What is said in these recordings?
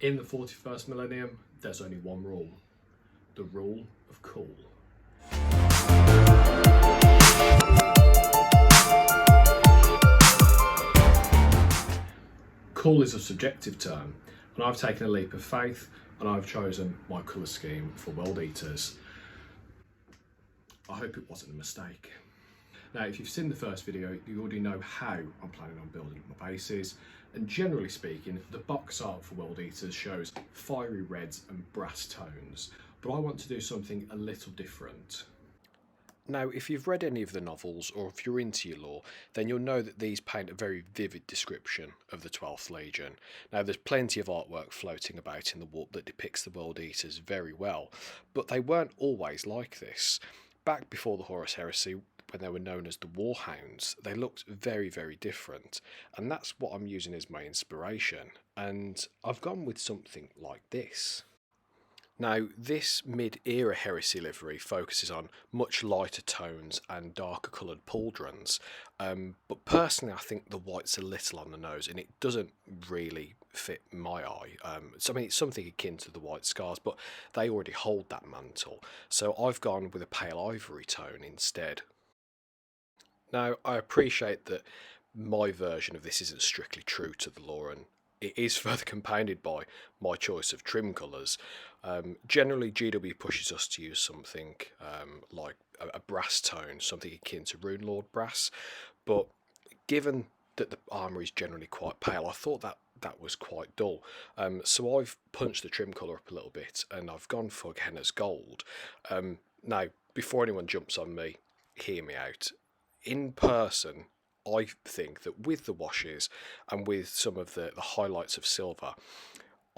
In the 41st millennium, there's only one rule: the rule of cool. Cool is a subjective term, and I've taken a leap of faith and I've chosen my colour scheme for World Eaters. I hope it wasn't a mistake. Now, if you've seen the first video, you already know how I'm planning on building my bases, and generally speaking, the box art for World Eaters shows fiery reds and brass tones, but I want to do something a little different. Now, if you've read any of the novels, or if you're into your lore, then you'll know that these paint a very vivid description of the 12th Legion. Now, there's plenty of artwork floating about in the warp that depicts the World Eaters very well, but they weren't always like this. Back before the Horus Heresy, when they were known as the Warhounds, they looked very, very different, and that's what I'm using as my inspiration, and I've gone with something like this. Now, this mid-era Heresy livery focuses on much lighter tones and darker coloured pauldrons, but personally I think the white's a little on the nose and it doesn't really fit my eye. So I mean, it's something akin to the white scars, but they already hold that mantle, so I've gone with a pale ivory tone instead. Now, I appreciate that my version of this isn't strictly true to the lore, and it is further compounded by my choice of trim colours. Generally, GW pushes us to use something like a brass tone, something akin to Rune Lord brass, but given that the armour is generally quite pale, I thought that was quite dull. So I've punched the trim colour up a little bit, and I've gone for Gehenna's Gold. Now, before anyone jumps on me, hear me out. In person, I think that with the washes and with some of the highlights of silver,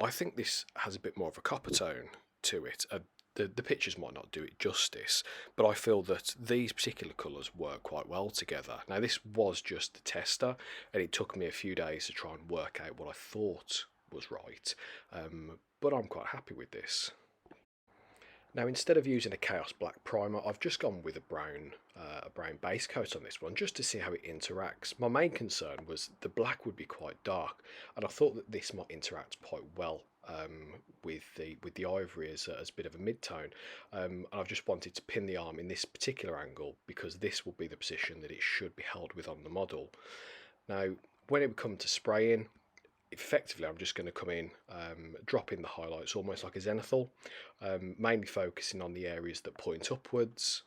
I think this has a bit more of a copper tone to it. The pictures might not do it justice, but I feel that these particular colours work quite well together. Now, this was just the tester, and it took me a few days to try and work out what I thought was right, but I'm quite happy with this. Now, instead of using a Chaos Black primer, I've just gone with a brown base coat on this one, just to see how it interacts. My main concern was the black would be quite dark, and I thought that this might interact quite well with the ivory as a bit of a mid-tone. And I've just wanted to pin the arm in this particular angle because this will be the position that it should be held with on the model. Now, when it would come to spraying, effectively I'm just going to come in, drop in the highlights almost like a zenithal, mainly focusing on the areas that point upwards,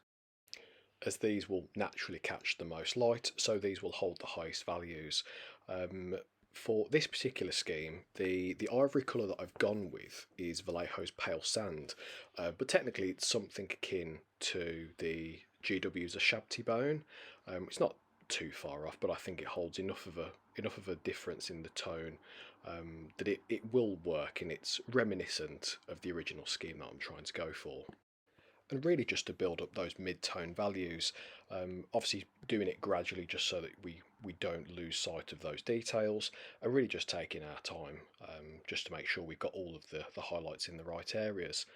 as these will naturally catch the most light, so these will hold the highest values. For this particular scheme, the ivory colour that I've gone with is Vallejo's Pale Sand, but technically it's something akin to the GW's Ashabti Bone. It's not too far off, but I think it holds enough of a difference in the tone that it will work, and it's reminiscent of the original scheme that I'm trying to go for. And really just to build up those mid-tone values, obviously doing it gradually just so that we don't lose sight of those details, and really just taking our time just to make sure we've got all of the highlights in the right areas.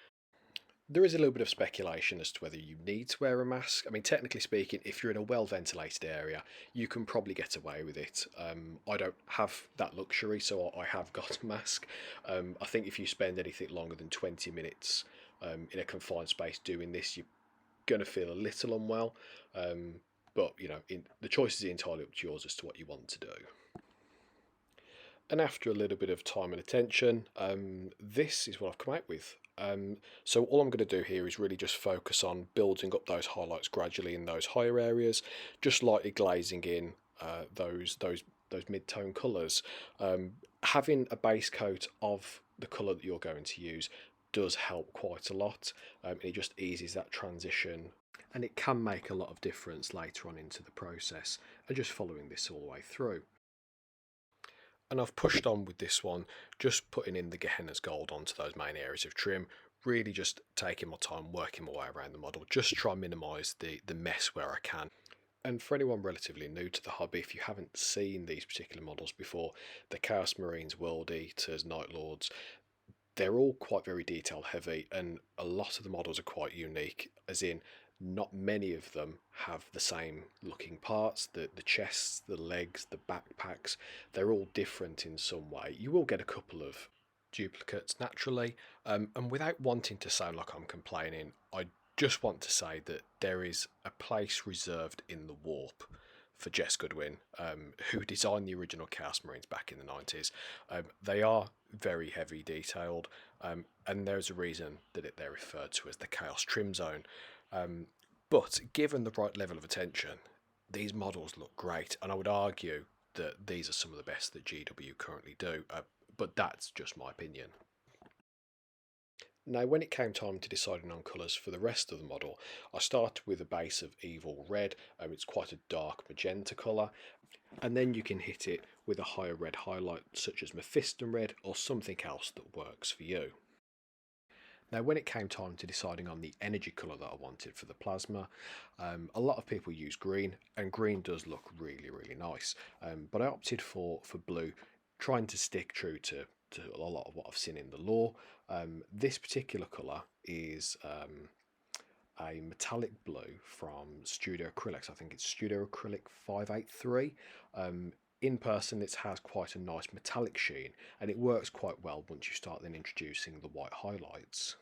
There is a little bit of speculation as to whether you need to wear a mask. I mean, technically speaking, if you're in a well-ventilated area, you can probably get away with it. I don't have that luxury, so I have got a mask. I think if you spend anything longer than 20 minutes in a confined space doing this, you're going to feel a little unwell. But, you know, the choice is entirely up to yours as to what you want to do. And after a little bit of time and attention, this is what I've come out with. So all I'm going to do here is really just focus on building up those highlights gradually in those higher areas, just lightly glazing in those mid-tone colours. Having a base coat of the colour that you're going to use does help quite a lot. It just eases that transition, and it can make a lot of difference later on into the process, and just following this all the way through. And I've pushed on with this one, just putting in the Gehenna's Gold onto those main areas of trim, really just taking my time working my way around the model, just to try and minimise the mess where I can. And for anyone relatively new to the hobby, if you haven't seen these particular models before, the Chaos Marines, World Eaters, Night Lords, they're all quite very detail heavy, and a lot of the models are quite unique, as in not many of them have the same looking parts. The chests, the legs, the backpacks, they're all different in some way. You will get a couple of duplicates naturally. And without wanting to sound like I'm complaining, I just want to say that there is a place reserved in the warp for Jess Goodwin, who designed the original Chaos Marines back in the 90s. They are very heavy detailed, and there's a reason that they're referred to as the Chaos Trim Zone. But given the right level of attention, these models look great, and I would argue that these are some of the best that GW currently do, but that's just my opinion. Now, when it came time to deciding on colours for the rest of the model, I started with a base of Evil Red. It's quite a dark magenta colour, and then you can hit it with a higher red highlight such as Mephiston Red or something else that works for you. Now, when it came time to deciding on the energy colour that I wanted for the plasma, a lot of people use green, and green does look really, really nice. But I opted for blue, trying to stick true to a lot of what I've seen in the lore. This particular colour is a metallic blue from Studio Acrylics. I think it's Studio Acrylic 583. In person, it has quite a nice metallic sheen, and it works quite well once you start then introducing the white highlights.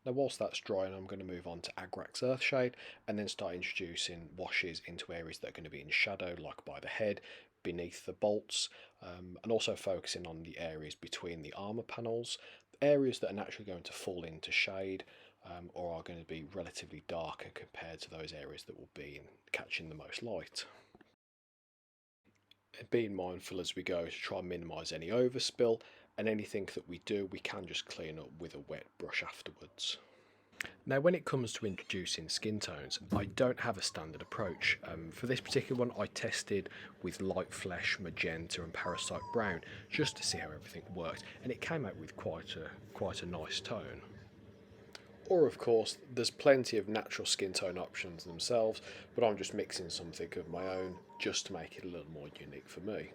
Now, whilst that's drying, I'm going to move on to Agrax Earthshade and then start introducing washes into areas that are going to be in shadow, like by the head, beneath the bolts, and also focusing on the areas between the armour panels, areas that are naturally going to fall into shade, or are going to be relatively darker compared to those areas that will be catching the most light. Being mindful as we go to try and minimise any overspill, and anything that we do we can just clean up with a wet brush afterwards. Now, when it comes to introducing skin tones, I don't have a standard approach. For this particular one, I tested with light flesh, magenta and parasite brown just to see how everything worked, and it came out with quite a nice tone. Or of course, there's plenty of natural skin tone options themselves, but I'm just mixing something of my own just to make it a little more unique for me.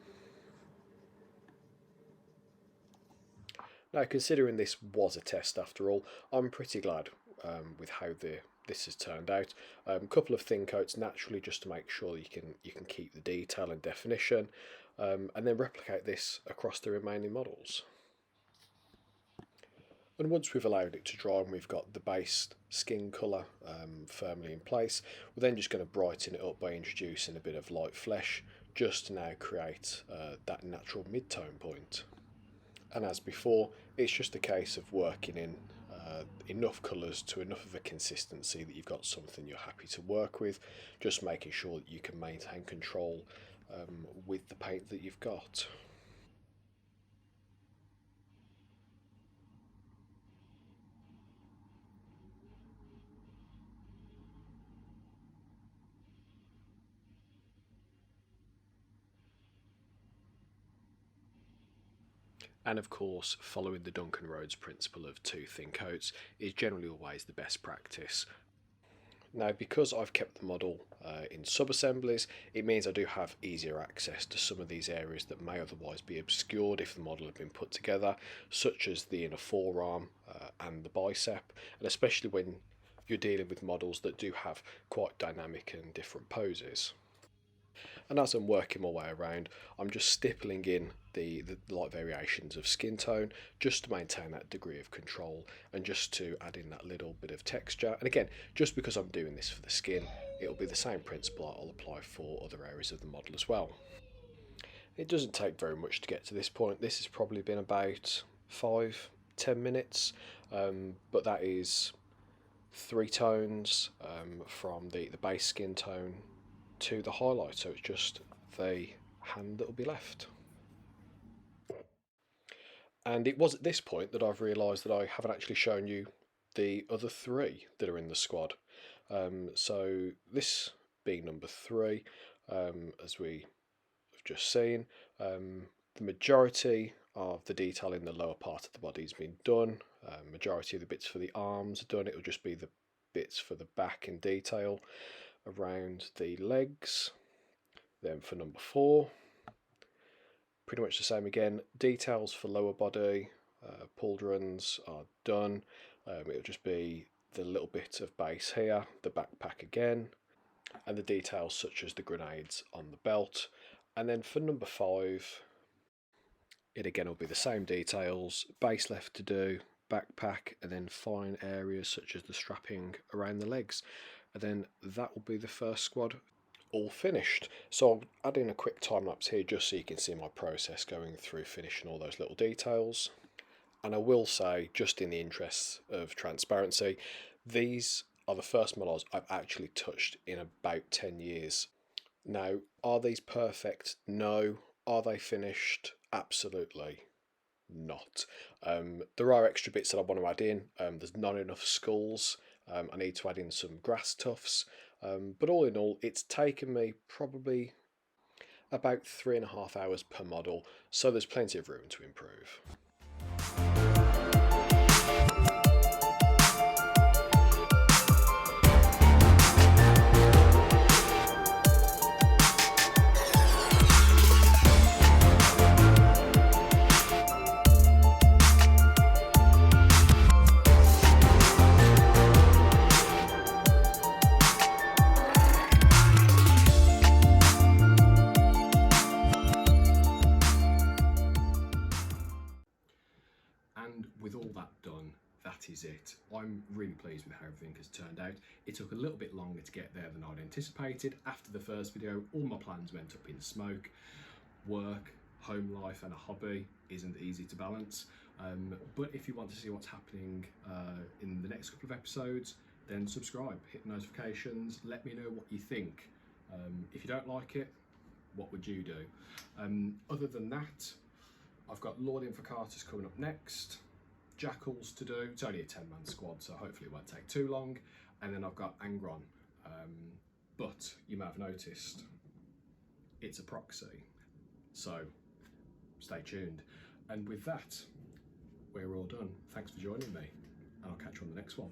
Now, considering this was a test after all, I'm pretty glad with how this has turned out. A couple of thin coats naturally just to make sure that you can keep the detail and definition, and then replicate this across the remaining models. And once we've allowed it to dry and we've got the base skin colour firmly in place, we're then just going to brighten it up by introducing a bit of light flesh just to now create that natural mid-tone point. And as before, it's just a case of working in enough colours to enough of a consistency that you've got something you're happy to work with, just making sure that you can maintain control with the paint that you've got. And of course, following the Duncan Rhodes principle of two thin coats is generally always the best practice. Now, because I've kept the model in sub-assemblies, it means I do have easier access to some of these areas that may otherwise be obscured if the model had been put together, such as the inner forearm and the bicep, and especially when you're dealing with models that do have quite dynamic and different poses. And as I'm working my way around, I'm just stippling in the light variations of skin tone just to maintain that degree of control and just to add in that little bit of texture. And again, just because I'm doing this for the skin, it'll be the same principle I'll apply for other areas of the model as well. It doesn't take very much to get to this point. This has probably been about 5-10 minutes, but that is three tones from the base skin tone to the highlight, so it's just the hand that will be left. And it was at this point that I've realised that I haven't actually shown you the other three that are in the squad. So this being number three, as we have just seen, the majority of the detail in the lower part of the body has been done. Majority of the bits for the arms are done. It will just be the bits for the back in detail around the legs. Then for number four, pretty much the same again. Details for lower body, pauldrons are done. It'll just be the little bit of base here, the backpack again, and the details such as the grenades on the belt. And then for number five, It again will be the same details, base left to do, backpack, and then fine areas such as the strapping around the legs. And then that will be the first squad all finished. So I'll add in a quick time lapse here just so you can see my process going through finishing all those little details. And I will say, just in the interests of transparency, these are the first models I've actually touched in about 10 years. Now, are these perfect? No. Are they finished? Absolutely not. There are extra bits that I want to add in. There's not enough skulls. I need to add in some grass tufts. But all in all, it's taken me probably about 3.5 hours per model, so there's plenty of room to improve. And with all that done, that is it. I'm really pleased with how everything has turned out. It took a little bit longer to get there than I'd anticipated. After the first video, all my plans went up in smoke. Work, home life and a hobby isn't easy to balance. But if you want to see what's happening in the next couple of episodes, then subscribe, hit the notifications, let me know what you think. If you don't like it, what would you do? Other than that, I've got Lord Invocatus coming up next, Jackals to do. It's only a 10-man squad, so hopefully it won't take too long. And then I've got Angron. But you may have noticed, it's a proxy. So stay tuned. And with that, we're all done. Thanks for joining me, and I'll catch you on the next one.